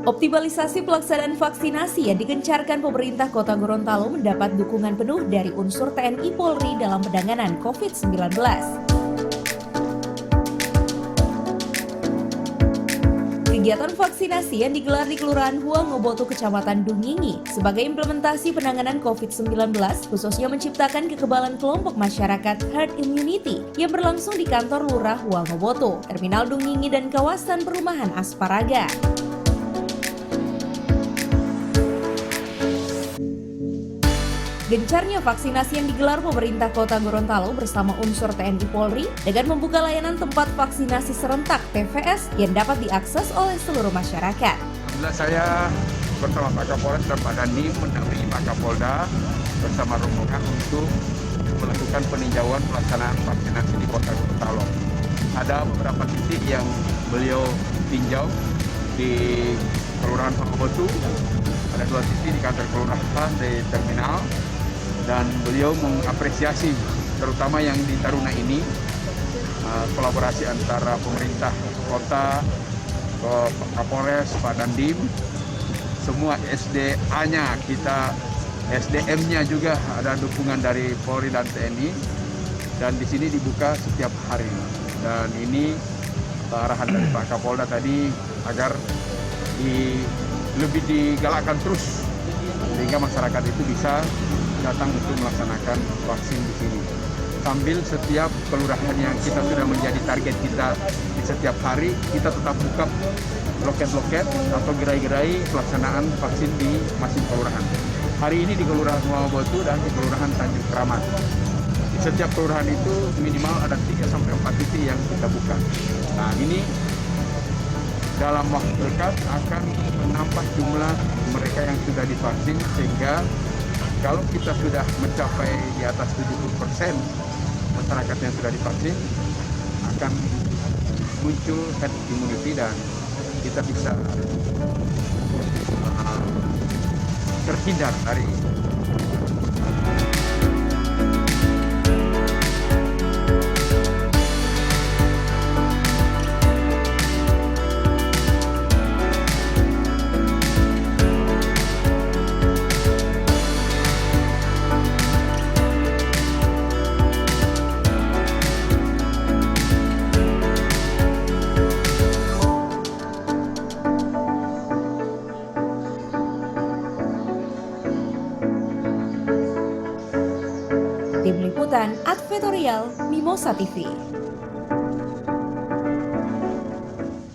Optimalisasi pelaksanaan vaksinasi yang digencarkan pemerintah Kota Gorontalo mendapat dukungan penuh dari unsur TNI Polri dalam penanganan COVID-19. Kegiatan vaksinasi yang digelar di Kelurahan Huangoboto, Kecamatan Dungingi sebagai implementasi penanganan COVID-19 khususnya menciptakan kekebalan kelompok masyarakat herd immunity yang berlangsung di kantor Lurah Huangoboto, Terminal Dungingi dan kawasan perumahan Asparaga. Gencarnya vaksinasi yang digelar pemerintah Kota Gorontalo bersama unsur TNI Polri dengan membuka layanan tempat vaksinasi serentak TVS yang dapat diakses oleh seluruh masyarakat. Saya bersama Pak Kapolres dan Pak Dandim mendampingi Pak Kapolda bersama rombongan untuk melakukan peninjauan pelaksanaan vaksinasi di Kota Gorontalo. Ada beberapa titik yang beliau tinjau di Kelurahan Huangoboto, ada 2 titik di kantor kelurahan di terminal. Dan beliau mengapresiasi terutama yang di Taruna ini kolaborasi antara pemerintah kota, Pak Kapolres, Pak Dandim, semua SDA-nya kita, SDM-nya juga ada dukungan dari Polri dan TNI, dan di sini dibuka setiap hari. Dan ini arahan dari Pak Kapolda tadi agar lebih digalakkan terus sehingga masyarakat itu bisa datang untuk melaksanakan vaksin di sini. Sambil setiap kelurahan yang kita sudah menjadi target kita di setiap hari, kita tetap buka loket-loket atau gerai-gerai pelaksanaan vaksin di masing kelurahan. Hari ini di Kelurahan Huangoboto dan di Kelurahan Tanjung Keramat. Di setiap kelurahan itu minimal ada 3-4 titik yang kita buka. Nah, ini dalam waktu dekat akan menambah jumlah mereka yang sudah divaksin, sehingga kalau kita sudah mencapai di atas 70% masyarakat yang sudah divaksin, akan muncul herd immunity dan kita bisa terhindar dari Tim Liputan Advertorial Mimosa TV.